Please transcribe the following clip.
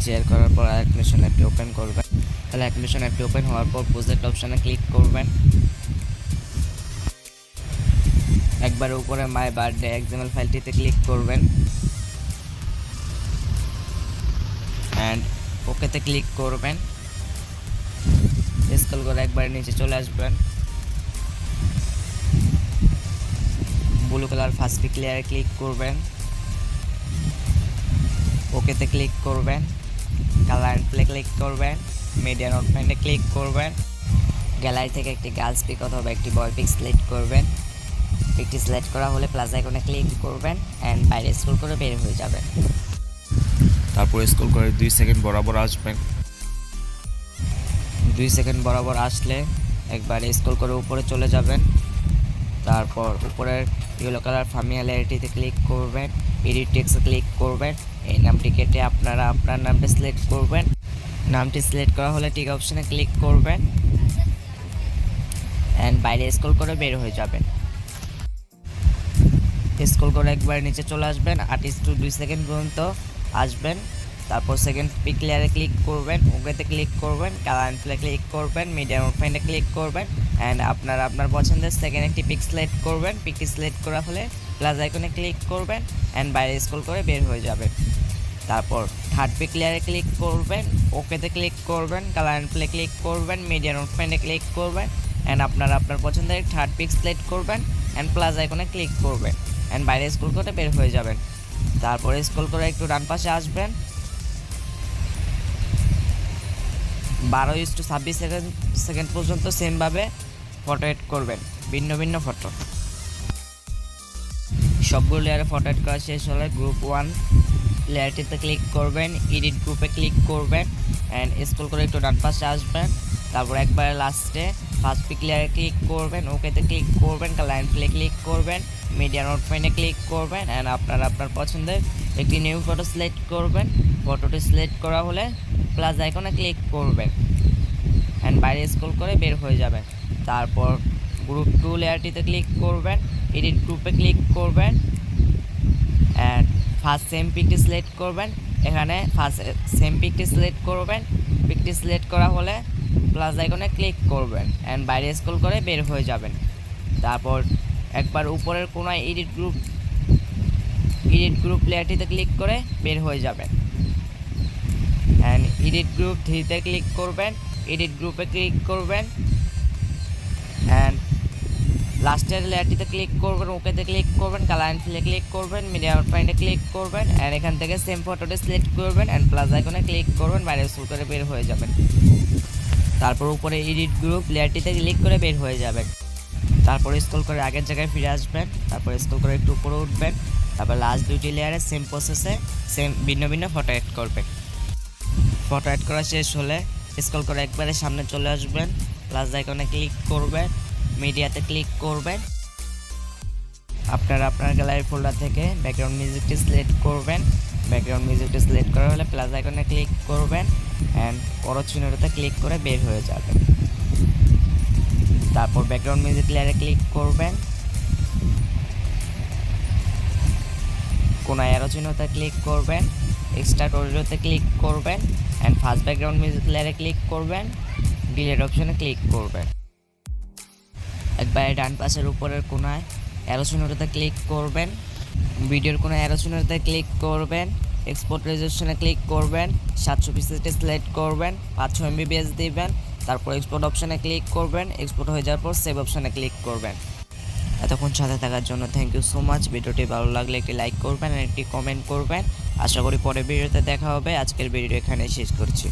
Share করার পর animation অ্যাপটি ওপেন করবেন। তাহলে অ্যানিমেশন অ্যাপটি ওপেন হওয়ার পর প্রজেক্ট অপশানে ক্লিক করবেন। একবার উপরে মাই বার্থডে XML ফাইলটিতে ক্লিক করবেন অ্যান্ড ওকেতে ক্লিক করবেন। স্ক্রল করে একবার নিচে চলে আসবেন। ব্লু কালার ফার্স্ট পিক লেয়ারে ক্লিক করবেন, ওকেতে ক্লিক করবেন, কালার অ্যান্ড প্লে ক্লিক করবেন, মিডিয়া নোটপ্যাডে ক্লিক করবেন। গ্যালারি থেকে একটি গার্লস পিক অথবা একটি বয় পিক সিলেক্ট করবেন। পিকটি সিলেক্ট করা হলে প্লাস আইকনে ক্লিক করবেন অ্যান্ড বাইরে স্ক্রল করে বের হয়ে যাবেন। তারপর স্ক্রল করে 2 সেকেন্ড বরাবর আসবেন। 2 সেকেন্ড বরাবর আসলে একবার স্ক্রল করে উপরে চলে যাবেন। তারপর উপরের ইয়েলো কালার ফ্যামিলিয়ারিটিতে ক্লিক করবেন, এডিট টেক্সটে ক্লিক করবেন। এই নামটি কেটে আপনারা আপনার নামটি সিলেক্ট করবেন। নামটি সিলেক্ট করা হলে টিক অপশানে ক্লিক করবেন অ্যান্ড বাইরে স্ক্রল করে বের হয়ে যাবেন। স্ক্রল করে একবার নিচে চলে আসবেন, 2 সেকেন্ড পর্যন্ত আসবেন। তারপর সেকেন্ড পিক লেয়ারে ক্লিক করবেন, ওকেতে ক্লিক করবেন, কালার অ্যান্ড প্লে ক্লিক করবেন, মিডিয়া নোটপ্যাডে ক্লিক করবেন অ্যান্ড আপনার পছন্দের সেকেন্ড একটি পিক সিলেক্ট করবেন। পিকটি সিলেক্ট করা হলে প্লাস আইকনে ক্লিক করবেন অ্যান্ড বাইরে স্ক্রল করে বের হয়ে যাবেন। তারপর থার্ড পিক লেয়ারে ক্লিক করবেন, ওকেতে ক্লিক করবেন, কালার অ্যান্ড প্লে ক্লিক করবেন, মিডিয়া নোটপ্যাডে ক্লিক করবেন অ্যান্ড আপনার পছন্দের থার্ড পিক সিলেক্ট করবেন অ্যান্ড প্লাস আইকনে ক্লিক করবেন অ্যান্ড বাইরে স্ক্রল করে বের হয়ে যাবেন। তারপরে স্ক্রল করে একটু ডান পাশে আসবেন। 12:26 সেকেন্ড পর্যন্ত সেমভাবে ফটো এড করবেন, ভিন্ন ভিন্ন ফটো। সবগুলো লেয়ারে ফটো এড করা শেষ হলে গ্রুপ 1 লেয়ারটিতে ক্লিক করবেন, এডিট গ্রুপে ক্লিক করবেন অ্যান্ড স্ক্রল করে একটু ডান পাশে আসবেন। তারপর একবার লাস্টে ফার্স্ট পিক লেয়ারে ক্লিক করবেন, ওকেতে ক্লিক করবেন, কালার অ্যান্ড প্লে ক্লিক করবেন, মিডিয়া নোটপ্যাডে ক্লিক করবেন অ্যান্ড আপনার পছন্দের একটি নিউ ফটো সিলেক্ট করবেন। ফটোটি সিলেক্ট করা হলে প্লাস আইকনে ক্লিক করবেন অ্যান্ড বাইরে স্ক্রল করে বের হয়ে যাবেন। তারপর গ্রুপ 2 লেয়ারটিতে ক্লিক করবেন, এডিট গ্রুপে ক্লিক করবেন অ্যান্ড ফার্স্ট সেম পিকটি সিলেক্ট করবেন। এখানে ফার্স্ট সেম পিকটি সিলেক্ট করবেন। পিকটি সিলেক্ট করা হলে প্লাস আইকনে ক্লিক করবেন অ্যান্ড বাইরে স্ক্রল করে বের হয়ে যাবেন। তারপর একবার উপরের কোনায় এডিট গ্রুপ লেয়ারটিতে ক্লিক করে বের হয়ে যাবেন অ্যান্ড এডিট গ্রুপ 3তে ক্লিক করবেন, এডিট গ্রুপে ক্লিক করবেন অ্যান্ড লাস্টের লেয়ারটিতে ক্লিক করবেন, ওকেতে ক্লিক করবেন, কালার অ্যান্ড প্লে ক্লিক করবেন, মিডিয়া নোটপ্যাডে ক্লিক করবেন অ্যান্ড এখান থেকে সেম ফটোটি সিলেক্ট করবেন অ্যান্ড প্লাস আইকনে ক্লিক করবেন, বাইরে স্ক্রল করে বের হয়ে যাবেন। তারপর উপরে এডিট গ্রুপ লেয়ারটিতে ক্লিক করে বের হয়ে যাবেন। তারপর স্ক্রল করে আগের জায়গায় ফিরে আসবেন। তারপর স্ক্রল করে একটু উপরে উঠবেন। তারপর লাস্ট দুটি লেয়ারে সেম প্রসেসে ভিন্ন ভিন্ন ফটো অ্যাড করবেন। ফটো অ্যাড করা শেষ হলে স্ক্রল করে একবারে সামনে চলে আসবেন, প্লাস আইকনে ক্লিক করবেন, মিডিয়াতে ক্লিক করবেন। আপনার গ্যালারি ফোল্ডার থেকে ব্যাকগ্রাউন্ড মিউজিকটি সিলেক্ট করবেন। ব্যাকগ্রাউন্ড মিউজিকটি সিলেক্ট করা হলে প্লাস আইকনে ক্লিক করবেন অ্যান্ড পরবর্তী চিহ্নটাতে ক্লিক করে বের হয়ে যাবেন। তারপর ব্যাকগ্রাউন্ড মিউজিক লেয়ারে ক্লিক করবেন, কোনায় অ্যারো চিহ্নতে ক্লিক করবেন, এক্সট্রা অডিওতে ক্লিক করবেন অ্যান্ড ফার্স্ট ব্যাকগ্রাউন্ড মিউজিক লেয়ারে ক্লিক করবেন, ডিলিট অপশনে ক্লিক করবেন। একবার ডান পাশের উপরের কোনায় অ্যারো চিহ্নটাতে ক্লিক করবেন, ভিডিওর কোনায় অ্যারো চিহ্নটাতে ক্লিক করবেন, এক্সপোর্ট রেজলিউশনে ক্লিক করবেন, 720p সিলেক্ট করবেন, 500 MB দিবেন। তারপর এক্সপোর্ট অপশানে ক্লিক করবেন, এক্সপোর্ট হয়ে যাওয়ার পর সেভ অপশানে ক্লিক করবেন। এতক্ষণ সাথে থাকার জন্য থ্যাংক ইউ সো মাচ। ভিডিওটি ভালো লাগলে একটি লাইক করবেন আর একটি কমেন্ট করবেন। আশা করি পরের ভিডিওতে দেখা হবে। আজকের ভিডিও এখানেই শেষ করছি।